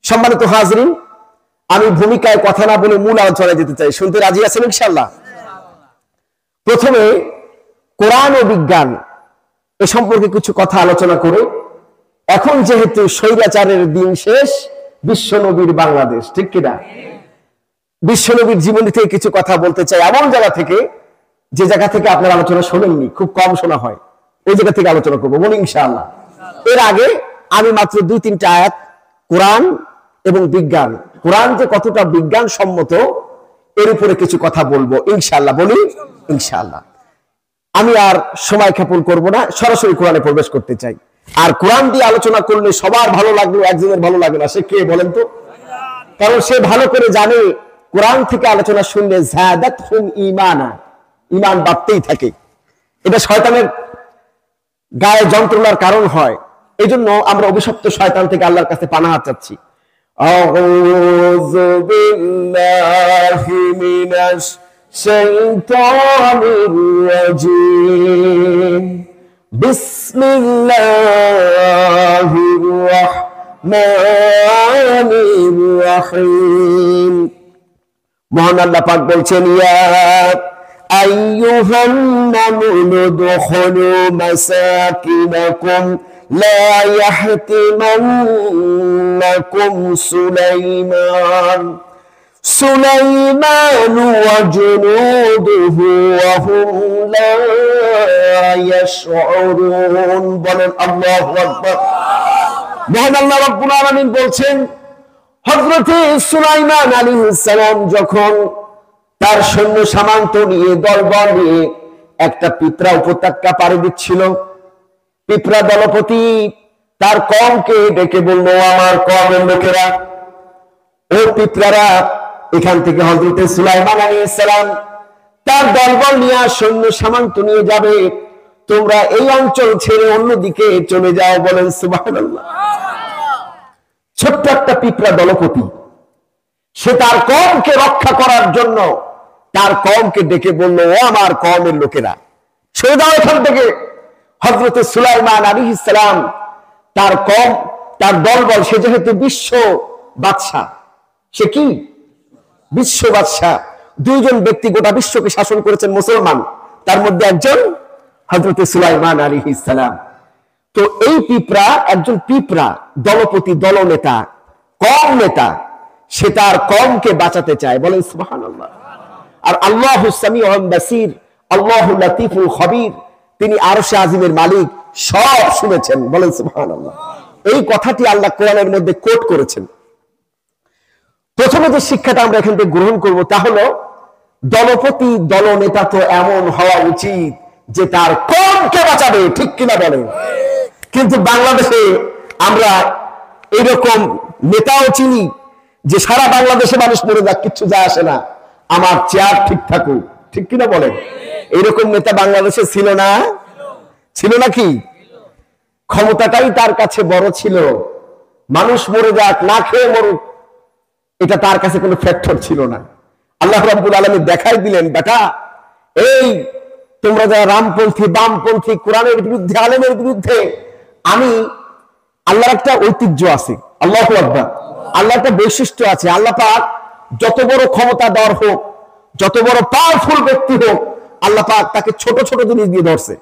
সম্মানিত হাজরিন, আমি ভূমিকায় কথা না বলে মূল আলোচনায় যেতে চাই। শুনতে রাজি আছেন ইনশাআল্লাহ? প্রথমে কোরআন ও বিজ্ঞান এ সম্পর্কে কিছু কথা আলোচনা করে, এখন যেহেতু স্বৈরাচারের দিন শেষ, বিশ্বনবীর বাংলাদেশ, ঠিক কিনা? বিশ্বনবীর জীবনী থেকে কিছু কথা বলতে চাই, এমন জায়গা থেকে যে জায়গা থেকে আপনার আলোচনা শোনেননি, খুব কম শোনা হয়, ওই জায়গা থেকে আলোচনা করবো বলি ইনশাআল্লাহ। এর আগে আমি মাত্র 2-3টা আয়াত কোরআন এবং বিজ্ঞান, কোরআন যে কতটা বিজ্ঞান সম্মত এর উপরে কিছু কথা বলবো ইনশাআল্লাহ। বলি ইনশাআল্লাহ। আমি আর সময় ক্ষেপণ করব না, সরাসরি কোরআনে প্রবেশ করতে চাই। আর কোরআন দিয়ে আলোচনা করলে সবার ভালো লাগবে, একজনের ভালো লাগবে না, সে কে বলেন তো? কারণ সে ভালো করে জানে কোরআন থেকে আলোচনা শুনলে যাদাতহুম ঈমানা, ঈমান বাড়তেই থাকে। এটা শয়তানের গায়ে যন্ত্রণার কারণ হয়। এই জন্য আমরা অভিশপ্ত শয়তান থেকে আল্লাহর কাছে পানাহ চাচ্ছি। আউযু বিল্লাহি মিনাশ শাইতানির রাজীম। বিসমিল্লাহির রাহমানির রাহিম। মহান আল্লাহ পাক বলছেন, ইয়া আইয়ুহান নামুনু দুখুলু মাসাকিনাকুম লা ইয়াহতিমান্নাকুম সুলাইমান ওয়া জুনুদুহু ওয়া হুম লা ইয়াশউরুন। বলেন আল্লাহু আকবার। মহান আল্লাহ রাব্বুল আলামিন বলছেন, হযরত সুলাইমান আলাইহিস সালাম যখন তার সৈন্য সামন্ত নিয়ে দলবল নিয়ে একটা পিঁপড়া উপত্যকা পাড়ি দিচ্ছিল, পিঁপড়া দলপতি তার কওমকে ডেকে বলল, আমার কওমের লোকেরা, ও পিঁপড়ারা, এখান থেকে হযরত সুলাইমান আলাইহিস সালাম তার দলবল নিয়ে সৈন্য সামন্ত নিয়ে যাবে, তোমরা এই অঞ্চল ছেড়ে অন্যদিকে চলে যাও। বলেন সুবহানাল্লাহ। ছোট্ট একটা পিঁপড়া দলপতি, সে তার কওমকে রক্ষা করার জন্য তার কওমকে ডেকে বলল, ও আমার কওমের লোকেরা, সরে যাও এখান থেকে। হযরত সুলাইমান আলাইহিস সালাম তার কওম, তার দলবল, সে যেহেতু বিশ্ব বাদশা, সে কি বিশ্ব বাদশা, দুইজন ব্যক্তি গোটা বিশ্বকে শাসন করেছেন মুসলমান, তার মধ্যে একজন হযরত সুলাইমান আলাইহিস সালাম। তো এই পিঁপড়া, একজন পিঁপড়া দলপতি, দলনেতা, কওম নেতা, সে তার কওমকে বাঁচাতে চায়। বলেন সুবহানাল্লাহ। আর আল্লাহু সামিউন বাসীর, আল্লাহু লাতীফুল খবীর, তিনি আরশে আজিমের মালিক, সব শুনেছেন। বলেন সুবহানাল্লাহ। এই কথাটি আল্লাহ কোরআনের মধ্যে কোট করেছেন। প্রথমে যে শিক্ষাটা আমরা এখান থেকে গ্রহণ করব তা হলো, দলপতি, দলনেতা তো এমন হওয়া উচিত যে তার কওমকে বাঁচাবে, ঠিক কিনা বলেন? কিন্তু বাংলাদেশে আমরা এরকম নেতাও চিনি যে সারা বাংলাদেশে মানুষ মরে যাক, কিচ্ছু যায় আসে না, আমার চেয়ার ঠিক থাকুক, ঠিক কিনা বলেন? এইরকম নেতা বাংলাদেশে ছিল না? ছিল নাকি? ক্ষমতাটাই তার কাছে বড় ছিল, মানুষ মরে যাক, না খেয়ে মরুক, এটা তার কাছে কোনো ফ্যাক্টর ছিল না। আল্লাহ রাব্বুল আলামিন দেখাই দিলেন, বেটা, এই তোমরা যারা রামপন্থী, বামপন্থী, কোরআনের বিরুদ্ধে, আলেমের বিরুদ্ধে, আমি আল্লাহর একটা ঐতিহ্য আছে, আল্লাহু আকবার, আল্লাহর একটা বৈশিষ্ট্য আছে। আল্লাহ পাক যত বড় ক্ষমতাধর হোক, যত বড় পাওয়ারফুল ব্যক্তি হোক, আল্লাহ পাক তাকে ছোট ছোট জিনিস দিয়ে ধরছে।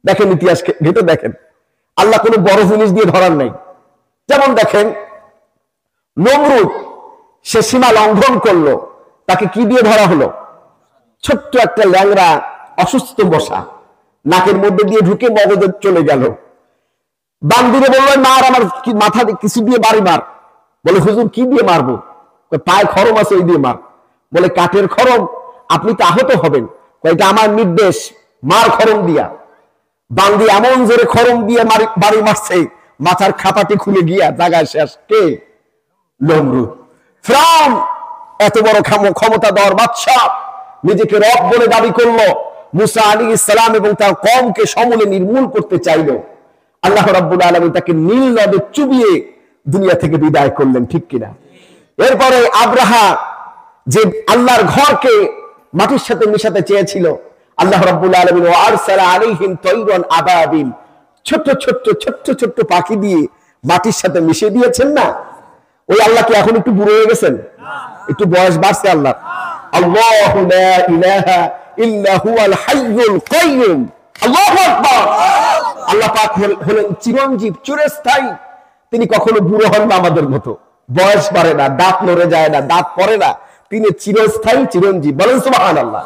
দেখেন ইতিহাস ঘেটে দেখেন, আল্লাহ কোনো বড় জিনিস দিয়ে ধরার নাই। যেমন দেখেন নমরুদ, সে সীমা লঙ্ঘন করলো, তাকে কি দিয়ে ধরা হলো? ছোট্ট একটা ল্যাংড়া অসুস্থ বসা, নাকের মধ্যে দিয়ে ঢুকে মগজে চলে গেল। বান্দিরে বললো, মার, আমার মাথা কিছু দিয়ে বাড়ি মার। বলে, হুজুর কি দিয়ে মারবো? পায়ে খরম আছে, ওই দিয়ে মার। বলে, কাঠের খরম, আপনি তো আহত হবেন। এটা আমার নির্দেশ, মার খরম দিয়া। বান্দি এমন জোরে খরম দিয়ে বাড়ি মারছে, মাথার খাপাটি খুলে গিয়া জায়গায় শেষ। কে? নমরুদ। ফিরআউন এত বড় ক্ষমতাধর বাদশা, নিজেকে রব বলে দাবি করলো, মুসা আলাইহিস সালাম এবং তার কওমকে সমূলে নির্মূল করতে চাইল। আল্লাহ রাব্বুল আলামিন তাকে নীল নদে চুবিয়ে দুনিয়া থেকে বিদায় করলেন, ঠিক কিনা? এরপরে আব্রাহা, যে আল্লাহর ঘরকে মাটির সাথে মিশাতে চেয়েছিল, আল্লাহ রাব্বুল আলামিন ওয়া আরসালা আলাইহিম তায়রান আবাবিল, ছোট্ট ছোট্ট ছোট্ট ছোট্ট পাখি দিয়ে মাটির সাথে মিশিয়ে দিয়েছেন না? ওই আল্লাহ কি এখন একটু বুড়ো হয়ে গেছেন? একটু বয়স বাড়ছে আল্লাহ। আল্লাহু লা ইলাহা ইল্লা হুয়াল হাইয়ুল কাইয়্যুম। আল্লাহু আকবার। আল্লাহ পাক হলেন চিরঞ্জীব, চিরস্থায়ী। তিনি কখনো বুড়ো হন না আমাদের মতো, বয়স বাড়ে না, দাঁত নড়ে যায় না, দাঁত পড়ে না। তিনি চিরস্থায়ী, চিরঞ্জীব। বলেন সুবহানাল্লাহ।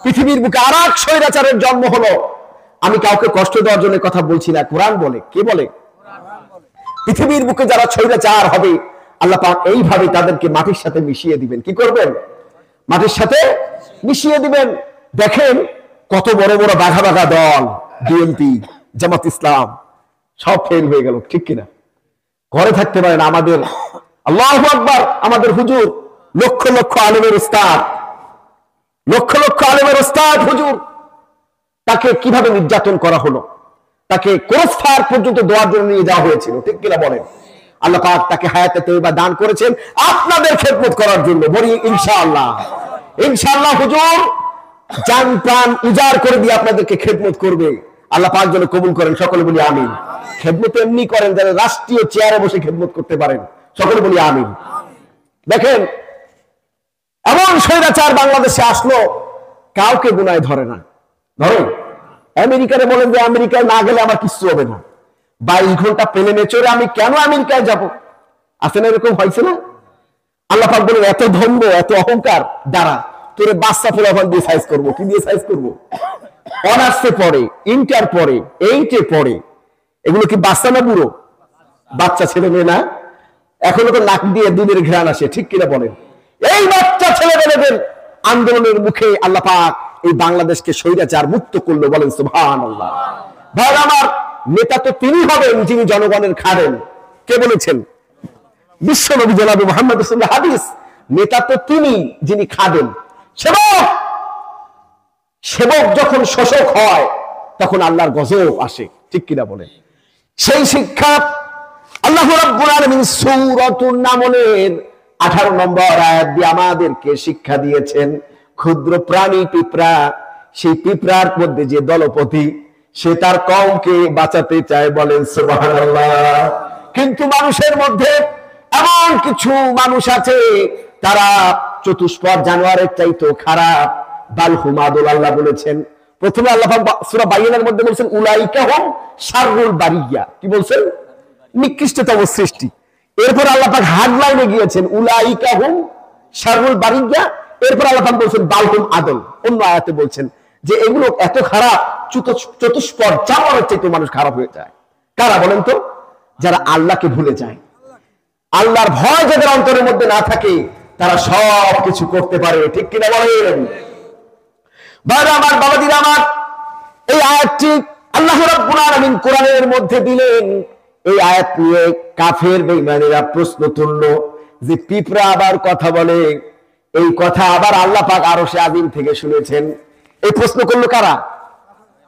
পৃথিবীর বুকে আর এক স্বৈরাচারের জন্ম হলো। আমি কাউকে কষ্ট দেওয়ার জন্য কথা বলছি না, কোরআন বলে। কে বলে? পৃথিবীর বুকে যারা স্বৈরাচার হবে, আল্লাহ পাক এইভাবে তাদেরকে মাটির সাথে মিশিয়ে দিবেন। কি করবেন? মাটির সাথে মিশিয়ে দিবেন। দেখেন কত বড় বড় বাঘা বাঘা দল, বিএনপি, জামাত ইসলাম, সব ফেল হয়ে গেল, ঠিক কিনা? ঘরে থাকতে পারেন। আমাদের আল্লাহু আকবার, আমাদের হুজুর লক্ষ লক্ষ আলেমের উস্তাদ, লক্ষ লক্ষ আলেমের উস্তাদ হুজুর, তাকে কিভাবে নির্যাতন করা হলো, তাকে ক্রসফায়ার পর্যন্ত দেওয়ার জন্য নিয়ে যাওয়া হয়েছিল, ঠিক কিনা বলেন? আল্লাহ পাক তাকে হায়াতে তয়্যিবা দান করেছেন আপনাদের খেদমত করার জন্য। বলি ইনশাআল্লাহ। ইনশাআল্লাহ হুজুর জান প্রাণ উজাড় করে দিয়ে আপনাদেরকে খেদমত করবে। আল্লাহ পাক যেন কবুল করেন। সকলে বলি আমিন। খেদমত এমনি করেন যেন রাষ্ট্রীয় চেয়ারে বসে খেদমত করতে পারেন। সকলে বলি আমিন। দেখেন এমন স্বৈরাচার বাংলাদেশে আসলো, কাউকে গুনায় ধরে না। ধরেন আমেরিকারে বলেন যে আমেরিকায় না গেলে আমার কিছু হবে না, 22 ঘন্টা প্লেনে চড়ে আমি কেন আমেরিকায় যাব? আছে না এরকম? হয়েছে না? আল্লাহ পাক বলেন এত ধম্ব, এত অহংকার, দ্বারা তোরে বাচ্চা পোলাপান দিয়ে সাইজ করবো। কি দিয়ে সাইজ করবো? অনার্সে পড়ে, ইন্টার পড়ে, 8-এ পড়ে। এগুলো কি বাচ্চা না বুড়ো? বাচ্চা ছেলে মেয়ে না? এখনো তো নাক দিয়ে দুধের ঘ্রাণ আসে, ঠিক কিনা বলেন? এই বাচ্চা ছেলে মেয়েদের আন্দোলনের মুখে আল্লাহ পাক এই বাংলাদেশকে স্বৈরাচার মুক্ত করলো। বলেন সুবহানাল্লাহ। ভাই আমার, নেতা তো তিনি হবেন যিনি জনগণের খাবেন। কে বলেছেন? বিশ্ব নবী জনাবে মুহাম্মদ রাসূলুল্লাহ। হাদিস, নেতা তো তিনি যিনি খাবেন। সেবক, সেবক যখন শোষক হয় তখন আল্লাহর গজব আসে, ঠিক কিনা বলেন? সেই শিক্ষা আল্লাহ রাব্বুল আলামিন সূরাতুন নামলের 18 নম্বর আয়াত দিয়ে আমাদেরকে শিক্ষা দিয়েছেন। ক্ষুদ্র প্রাণী পিঁপড়া, সেই পিঁপড়ার মধ্যে যে দলপতি, সে তার কওমকে বাঁচাতে চায়। বলেন সুবহানাল্লাহ। কিন্তু মানুষের মধ্যে এমন কিছু মানুষ আছে, তারা চতুষ্পদ জানোয়ারের চাইতেও খারাপ। বালহুম আদল। আল্লাহ বলেছেন, প্রথমে আল্লাহ সূরা বাইয়ানের মধ্যে বলেছেন উলাইকা হুম শাররুল বারিয়া। কি বলছেন? নিকৃষ্টতম সৃষ্টি। এরপর আল্লাহ পাক হাডলাইনে গিয়েছেন উলাইকা হুম শাররুল বারিয়া। এরপর আল্লাহ পাক বলেছেন বালহুম আদল। অন্য আয়াতে বলছেন যে এগুলো এত খারাপ, চতুষ্পদ জানোয়ারের চাইতেও মানুষ খারাপ হয়ে যায়। কারা বলেন তো? যারা আল্লাহকে ভুলে যায়। আল্লাহর ভয় যাদের অন্তরের মধ্যে না থাকে, তারা সব কিছু করতে পারে, ঠিক কিনা বলেন? ভাইরা আমার, বাবাজিরা আমার, এই আয়াতটি আল্লাহ রাব্বুল আলামিন কোরআনের মধ্যে দিলেন। এই আয়াত নিয়ে কাফের বেঈমানেরা প্রশ্ন তুলল যে পিঁপড়া আবার কথা বলে। এই কথা আবার আল্লাহ পাক আরশে আযীম থেকে শুনেছেন। এই প্রশ্ন করলো কারা?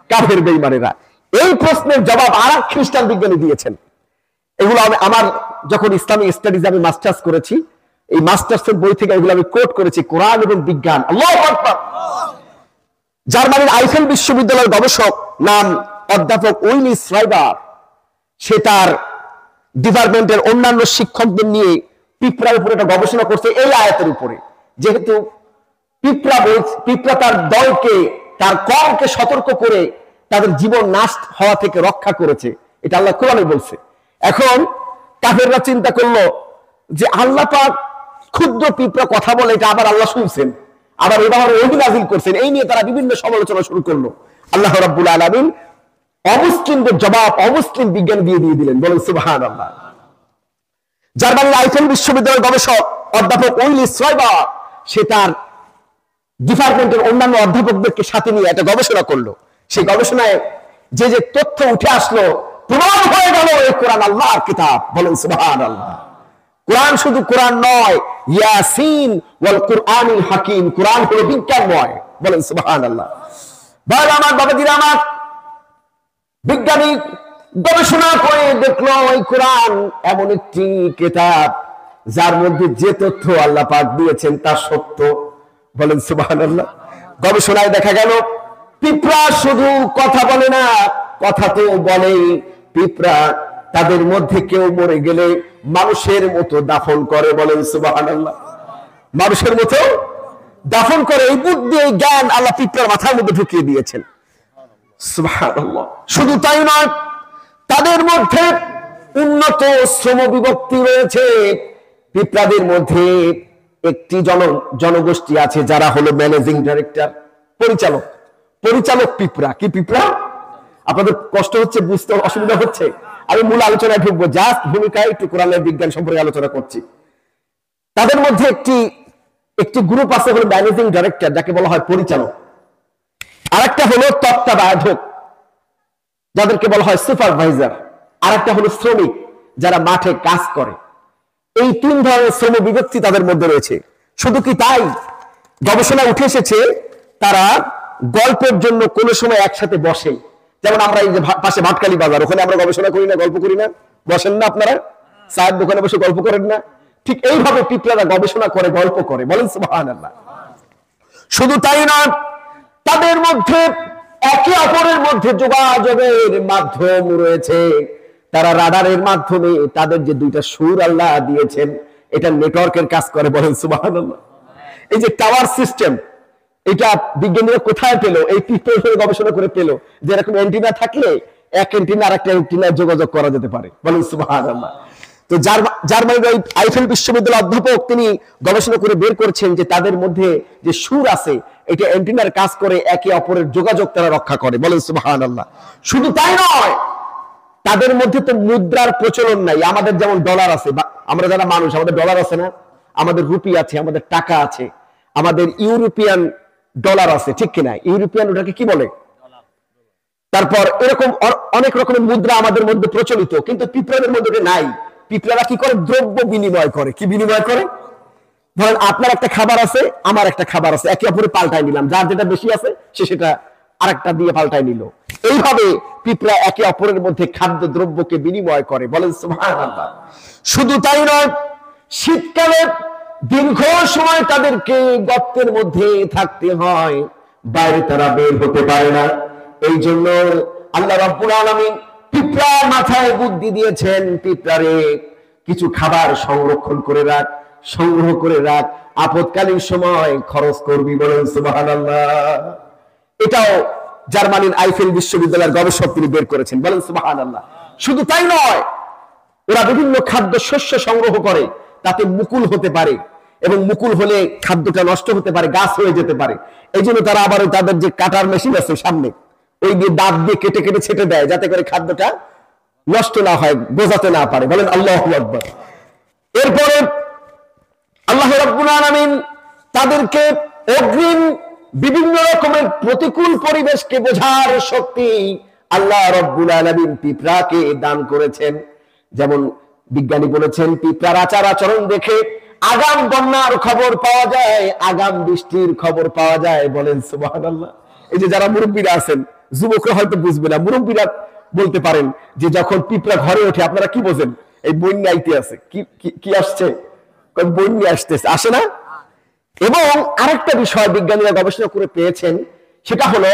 কাফের বেঈমানেরা। এই প্রশ্নের জবাব আরেক খ্রিস্টান বিজ্ঞানী দিয়েছেন। এগুলো আমার যখন ইসলামিক স্টাডিজ আমি মাস্টার্স করেছি, এই মাস্টার্সের বই থেকে এগুলো আমি কোট করেছি, কোরআন এবং বিজ্ঞান। আল্লাহু আকবার। জার্মানির আইফেল বিশ্ববিদ্যালয়ের গবেষক, নাম অধ্যাপক উইলি শ্রাইবার, সে তার ডিপার্টমেন্টের অন্যান্য শিক্ষকদের নিয়ে পিঁপড়ার উপরে একটা গবেষণা করছে এই আয়াতের উপরে। যেহেতু পিঁপড়া তার দলকে, তার কওমকে সতর্ক করে তাদের জীবন নাশ হওয়া থেকে রক্ষা করেছে, এটা আল্লাহ কোরআনে বলছে। এখন কাফেররা চিন্তা করলো যে আল্লাহ পাক ক্ষুদ্র পিঁপড়া কথা বলে, এটা আবার আল্লাহ শুনছেন, আবার এবার ওহী নাযিল করছেন। এই নিয়ে তারা বিভিন্ন সমালোচনা শুরু করলো। আল্লাহ রাব্বুল আলামিন অমুসলিমদের জবাব অমুসলিম বিজ্ঞান দিয়ে দিলেন। বলেন সুবহানাল্লাহ। জার্মানির আইফেল বিশ্ববিদ্যালয়ের গবেষক অধ্যাপক উইলি শ্রাইবার, সে তার ডিপার্টমেন্টের অন্যান্য অধ্যাপকদেরকে সাথে নিয়ে একটা গবেষণা করলো। সেই গবেষণায় যে যে তথ্য উঠে আসলো, প্রমাণ হয়ে গেল এই কোরআন আল্লাহর কিতাব। বলেন সুবহানাল্লাহ। কোরআন শুধু কোরআন নয়, ইয়াসিন ওয়াল কুরআনিল হাকিম। কোরআন হলো বিজ্ঞানময়। বলেন সুবহানাল্লাহ। ভাই আমার, বাবাজিরা আমার, বিজ্ঞানী গবেষণা করে দেখলো এই কোরআন এমন একটি কিতাব যার মধ্যে যে তথ্য আল্লাহ পাক দিয়েছেন তা সত্য। বলেন সুবহানাল্লাহ। গবেষণায় দেখা গেল পিঁপড়া শুধু কথা বলে না, কথা তো বলেই। পিঁপড়া তাদের মধ্যে কেউ মরে গেলে মানুষের মতো দাফন করে, বলেন সুবহানাল্লাহ। মানুষের মতো দাফন করে। এই বুদ্ধি, এই জ্ঞান আল্লাহ পিঁপড়ার মাথার মধ্যে ঢুকিয়ে দিয়েছেন। সুবহানাল্লাহ। শুধু তাই নয়, তাদের মধ্যে উন্নত শ্রম বিভক্তি রয়েছে। পিঁপড়াদের মধ্যে একটি জনগোষ্ঠী আছে যারা হলো ম্যানেজিং ডাইরেক্টর, পরিচালক। পরিচালক পিঁপড়া। কি পিঁপড়া? আপনাদের কষ্ট হচ্ছে, বুঝতে অসুবিধা হচ্ছে? আমি মূল আলোচনায় ঢুকবো, জাস্ট ভূমিকায় একটু কোরআনের বিজ্ঞান সম্পর্কে আলোচনা করছি। তাদের মধ্যে একটি গ্রুপ আছে হলো ম্যানেজিং ডাইরেক্টর, যাকে বলা হয় পরিচালক। আরেকটা হলো তত্ত্বাবধায়ক, যাদেরকে বলা হয় সুপারভাইজার। আরেকটা হলো শ্রমিক, যারা মাঠে কাজ করে। এই তিন ধরনের শ্রম বিভক্তি তাদের মধ্যে রয়েছে। শুধু কি তাই, গবেষণা উঠে এসেছে তারা গল্পের জন্য কোনো সময় একসাথে বসে। যেমন আমরা এই যে পাশে ভাটকালি বাজার, ওখানে আমরা গবেষণা করি না, গল্প করি না? বসেন না আপনারা? চায়ের দোকানে বসে গল্প করেন না? ঠিক এইভাবে পিঁপড়ারা গবেষণা করে, গল্প করে, বলেন সুবহানাল্লাহ। শুধু তাই নয়, তাদের মধ্যে একে অপরের মধ্যে যোগাযোগের মাধ্যম রয়েছে। তারা রাডারের মাধ্যমে তাদের যে দুইটা সুর আল্লাহ দিয়েছেন, এটা নেটওয়ার্কের কাজ করে, বলেন সুবহানাল্লাহ। এই যে টাওয়ার সিস্টেম, এটা বিজ্ঞানীরা কোথায় পেল? এই পিঁপড়ে গবেষণা করে পেল যে এরকম অ্যান্টিনা থাকলে এক অ্যান্টিনা আর একটা অ্যান্টিনায় যোগাযোগ করা যেতে পারে, বলেন সুবহানাল্লাহ। তো জার্মানির ওই আইফেল বিশ্ববিদ্যালয়ের অধ্যাপক তিনি গবেষণা করে বের করছেন যে তাদের মধ্যে যে সুর আছে, এটা অ্যান্টিনার কাজ করে, একে অপরের যোগাযোগ তারা রক্ষা করে, বলেন সুবহানাল্লাহ। শুধু তাই নয়, তাদের মধ্যে তো মুদ্রার প্রচলন নাই। আমাদের যেমন ডলার আছে, আমরা যারা মানুষ, আমাদের ডলার আছে না? আমাদের রুপি আছে, আমাদের টাকা আছে, আমাদের ইউরোপিয়ান ডলার আছে, ঠিক কিনা? ইউরোপিয়ান ওটাকে কি বলে? তারপর এরকম অনেক রকমের মুদ্রা আমাদের মধ্যে প্রচলিত, কিন্তু পিঁপড়াদের মধ্যে নাই। পিঁপড়ারা কি করে? দ্রব্য বিনিময় করে। কি বিনিময় করে? ধরেন আপনার একটা খাবার আছে, আমার একটা খাবার আছে, একে অপরে পাল্টাই নিলাম। যার যেটা বেশি আছে সে সেটা আরেকটা দিয়ে পাল্টাই নিল। এইভাবে পিঁপড়া একে অপরের মধ্যে খাদ্য দ্রব্যকে বিনিময় করে, বলেন সুবহানাল্লাহ। শুধু তাই নয়, শীতকালে দীর্ঘ সময় তাদেরকে গর্তের মধ্যে থাকতে হয়, বাইরে তারা বের হতে পারে না। এই জন্য আল্লাহ রাব্বুল আলামিন পিঁপড়ার মাথায় বুদ্ধি দিয়েছেন, পিঁপড়ারে কিছু খাবার সংরক্ষণ করে রাখ, সংগ্রহ করে রাখ, আপদকালীন সময় খরচ করবি, বলেন সুবহানাল্লাহ। এটাও জার্মানির আইফেল বিশ্ববিদ্যালয়ের গবেষক তিনি বের করেছেন, বলেন সুবহানাল্লাহ। শুধু তাই নয়, ওরা বিভিন্ন খাদ্য শস্য সংগ্রহ করে, তাতে মুকুল হতে পারে, এবং মুকুল হলে খাদ্যটা নষ্ট হতে পারে, গাছ হয়ে যেতে পারে। এই জন্য তারা আবার তাদের যে কাটার মেশিন আছে সামনে, ওই দিয়ে দাঁত দিয়ে কেটে কেটে ছেটে দেয়, যাতে করে খাদ্যটা নষ্ট না হয়, বোঝাতে না পারে, বলেন আল্লাহু আকবার। এরপরে আল্লাহ রাব্বুল আলামিন তাদেরকে অগ্রিম বিভিন্ন রকমের প্রতিকূল পরিবেশকে বোঝার শক্তি আল্লাহ রাব্বুল আলামিন পিঁপড়াকে দান করেছেন। যেমন বিজ্ঞানী বলেছেন, পিঁপড়ার আচার আচরণ দেখে আগাম বন্যার খবর পাওয়া যায়, আগাম বৃষ্টির খবর পাওয়া যায়, বলেন সুবহানাল্লাহ। এই যে যারা মুরব্বীরা আছেন, যুবকরা হয়তো বুঝবে না, মুরব্বীরা বলতে পারেন যে যখন পিঁপড়া ঘরে ওঠে আপনারা কি বোঝেন? এই বন্যা আইতে আছে, কি আসছে? বন্যা আসতেছে, আসে না? এবং আরেকটা বিষয় বিজ্ঞানীরা গবেষণা করে পেয়েছেন, সেটা হলো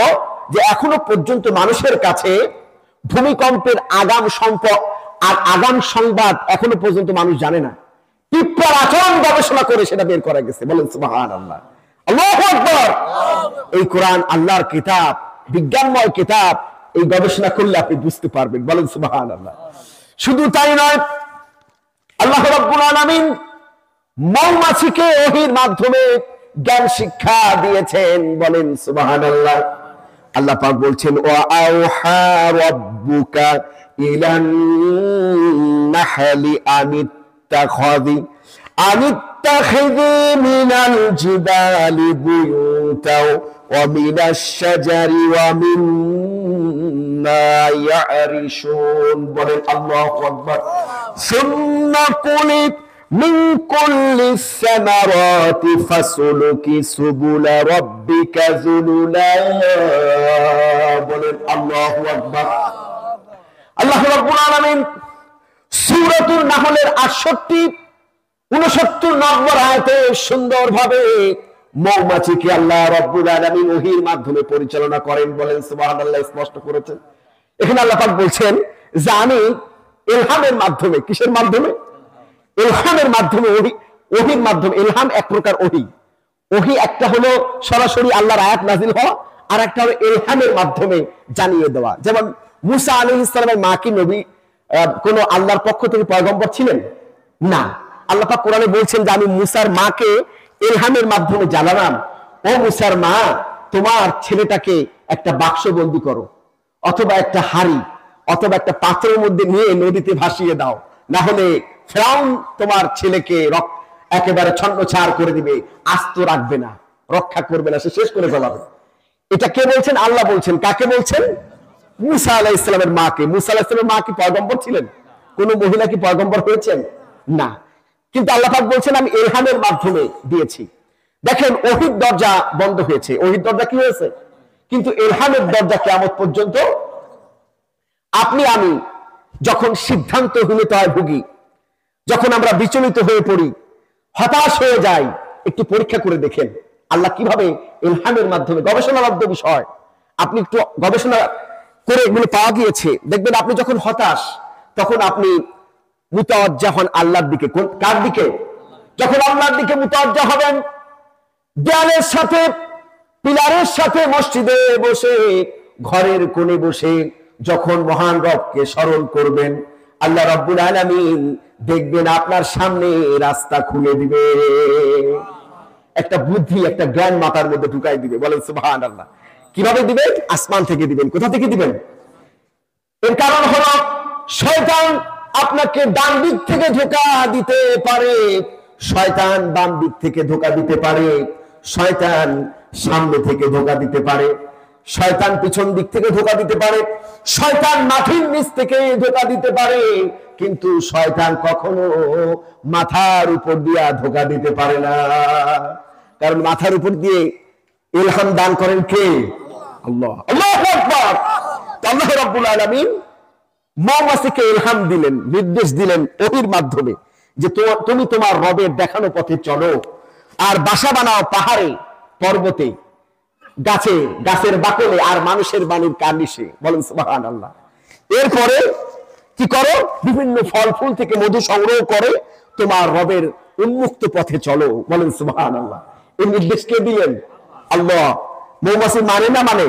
যে এখনো পর্যন্ত মানুষের কাছে ভূমিকম্পের আগাম সংবাদ এখনো পর্যন্ত মানুষ জানে না। পিঁপড়ার আচরণ গবেষণা করে সেটা বের করা গেছে, বলেন সুবহানাল্লাহ। আল্লাহু আকবার। এই কোরআন আল্লাহর কিতাব, বিজ্ঞানময় কিতাব। এই গবেষণা করলে আপনি বুঝতে পারবেন, বলেন সুবহানাল্লাহ। শুধু তাই নয়, আল্লাহ রাব্বুল আলামিন মৌমাছিকে ওহীর মাধ্যমে জ্ঞান শিক্ষা দিয়েছেন, বলেন সুবহানাল্লাহ। আল্লাহ পাক বলছেন, ওয়া আওহা রাব্বুকা ইলান নাহলি আনিত্তাখিযি মিনাল জিবালি বুয়ুতাও ওয়া মিনাশ শাজারি ওয়া মিম্মা ইয়ারিশুন, বলেন আল্লাহু আকবার। সুম্মা কুলি মিন কুল্লিস সামারাতি ফাসলুকি সুবুলা রাব্বিকা যুলুলা, বলেন আল্লাহু আকবার। আল্লাহ রাব্বুল আলামিন সূরাতুন নাহলের 68, 69 নম্বর আয়াতে সুন্দরভাবে মৌমাছিকে আল্লাহ রাব্বুল আলামিন ওহীর মাধ্যমে পরিচালনা করেন, বলেন সুবহানাল্লাহ, স্পষ্ট করেছেন। এখানে আল্লাহ পাক বলছেন যে আমি ইলহামের মাধ্যমে। কিসের মাধ্যমে? ইলহামের মাধ্যমে, ওহীর মাধ্যমে। ইলহাম এক প্রকার ওহী। ওহী একটা হলো সরাসরি আল্লাহর আয়াত নাজিল হওয়া, আর একটা হলো ইলহামের মাধ্যমে জানিয়ে দেওয়া। যেমন মুসা আলাইহিস সালামের মা কি নবী, কোন আল্লাহর পক্ষ থেকে পয়গম্বর ছিলেন না? আল্লাহ পাক কোরআনে বলছেন যে আমি মুসার মাকে ইলহামের মাধ্যমে জানালাম, ও মুসার মা, তোমার ছেলেটাকে একটা বাক্সবন্দি করো, অথবা একটা হাড়ি অথবা একটা পাত্রের মধ্যে নিয়ে নদীতে ভাসিয়ে দাও, না হলে ফিরআউন তোমার ছেলেকে একেবারে ছন্নছাড় করে দিবে, আস্ত রাখবে না, রক্ষা করবে না, সে শেষ করে ফেলাবে। এটা কে বলছেন? আল্লাহ বলছেন। কাকে বলছেন? মুসা আলাইহিস সালামের মাকে। মুসা আলাইহিস সালামের মা কি পয়গম্বর ছিলেন? কোন মহিলা কি পয়গম্বর হয়েছেন? না। কিন্তু আল্লাহ পাক বলছেন আমি ইলহামের মাধ্যমে দিয়েছি। দেখেন, ওহীর দরজা বন্ধ হয়েছে। ওহীর দরজা কি হয়েছে? কিন্তু ইলহামের দরজা কিয়ামত পর্যন্ত। আপনি আমি যখন সিদ্ধান্তহীনতায় ভুগি, যখন আমরা বিচলিত হয়ে পড়ি, হতাশ হয়ে যাই, একটু পরীক্ষা করে দেখেন আল্লাহ কিভাবে ইলহামের মাধ্যমে, গবেষণালব্ধ বিষয়, আপনি একটু গবেষণা করে এগুলো পাওয়া গিয়েছে, দেখবেন আপনি যখন হতাশ তখন আপনি মুতাওয়াজ্জা হন আল্লাহর দিকে। কার দিকে? যখন আল্লাহর দিকে মুতাওয়াজ্জা হবেন, দেয়ালের সাথে, পিলারের সাথে মসজিদে বসে, ঘরের কোণে বসে যখন মহান রবকে স্মরণ করবেন, আল্লাহ রাব্বুল আলামিন দেখবেন আপনার সামনে রাস্তা খুলে দিবে, একটা বুদ্ধি, একটা জ্ঞান মাথার মধ্যে ঢুকাই দিবে। বলেন সুবহানাল্লাহ। কিভাবে দিবেন? আসমান থেকে দিবেন। কোথা থেকে দিবেন? এর কারণ হলো শয়তান আপনাকে ডান দিক থেকে ধোঁকা দিতে পারে, শয়তান বাম দিক থেকে ধোঁকা দিতে পারে, শয়তান সামনে থেকে ধোঁকা দিতে পারে, শয়তান পিছন দিক থেকে ধোঁকা দিতে পারে, শয়তান মাটির নিচ থেকে ধোঁকা দিতে পারে, কিন্তু শয়তান কখনো মাথার উপর দিয়ে ধোঁকা দিতে পারে না। কারণ মাথার উপর দিয়ে ইলহাম দান করেন কে? আল্লাহ। আল্লাহু আকবার। আল্লাহ রাব্বুল আলামিন মৌমাছিকে ইলহাম দিলেন, নির্দেশ দিলেন ওহীর মাধ্যমে যে তুমি তোমার রবের দেখানো পথে চলো, আর বাসা বানাও পাহাড়ে, পর্বতে, গাছে, গাছের বাকলে, আর মানুষের বাণীর কার্নিশে। বলেন সুবহানাল্লাহ। এরপরে কি করো? বিভিন্ন ফল ফুল থেকে মধু সংগ্রহ করে তোমার রবের উন্মুক্ত পথে চলো। বলেন সুবহানাল্লাহ। এই নির্দেশ কে দিলেন? আল্লাহ। মৌমাছি মানে না মানে?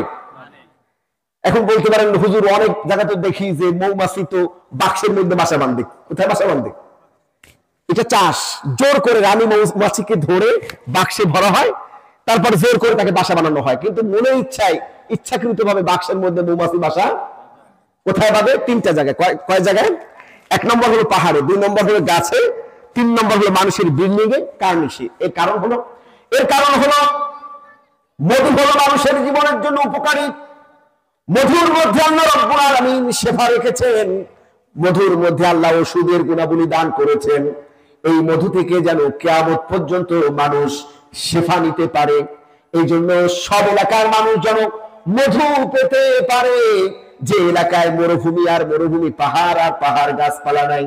এখন বলতে পারেন হুজুর অনেক জায়গাতে দেখি যে মৌমাছি তো বাক্সের মধ্যে বাসা বাঁধে। কোথায় বাসা বাঁধে? এটা চাষ। জোর করে রানী মৌমাছিকে ধরে বাক্সে ভরা হয়, তারপর জোর করে তাকে বাসা বানানো হয়। কিন্তু মনে ইচ্ছায়, ইচ্ছাকৃত ভাবে বাক্সের মধ্যে মৌমাছি বাসা কোথায় বাঁধে? তিনটা জায়গায়। কয় জায়গায়? 1 নম্বর হলো পাহাড়ে, 2 নম্বর হলো গাছে, 3 নম্বর হলো মানুষের বিল্ডিং এ, কার্নিশে। এর কারণ হলো মধু হলো মানুষের জীবনের জন্য উপকারী। মধুর মধ্যে আল্লাহ রাব্বুল আলামিন শেফা রেখেছেন, মধুর মধ্যে আল্লাহ ওষুধের গুণাবলী দান করেছেন। এই মধু থেকে যেন কিয়ামত পর্যন্ত মানুষ শেফা নিতে পারে, এই জন্য সব এলাকার মানুষ যেন মধু পেতে পারে। যে এলাকায় মরুভূমি আর মরুভূমি, পাহাড় আর পাহাড়, গাছপালা নাই,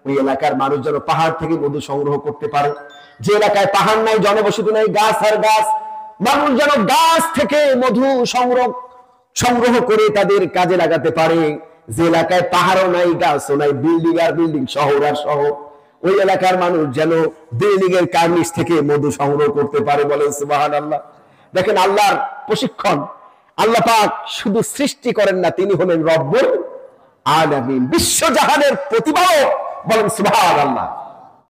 ওই এলাকার মানুষ যেন পাহাড় থেকে মধু সংগ্রহ করতে পারে। যে এলাকায় পাহাড় নাই, জনবসতি নাই, গাছ আর গাছ, মানুষ যেন গাছ থেকে মধু সংগ্রহ করে তাদের কাজে লাগাতে পারে। যে এলাকায় পাহাড়ও নাই, গাছও নাই, বিল্ডিং আর বিল্ডিং, শহর আর শহর, ওই এলাকার মানুষ যেন বিল্ডিং এর কার্নিশ থেকে মধু সংগ্রহ করতে পারে। বলেন সুবহানাল্লাহ। দেখেন আল্লাহর প্রশিক্ষণ। আল্লাহ পাক শুধু সৃষ্টি করেন না, তিনি হলেন রব্বুল আলামিন, বিশ্বজাহানের প্রতিপালক। বলেন সুবহানাল্লাহ।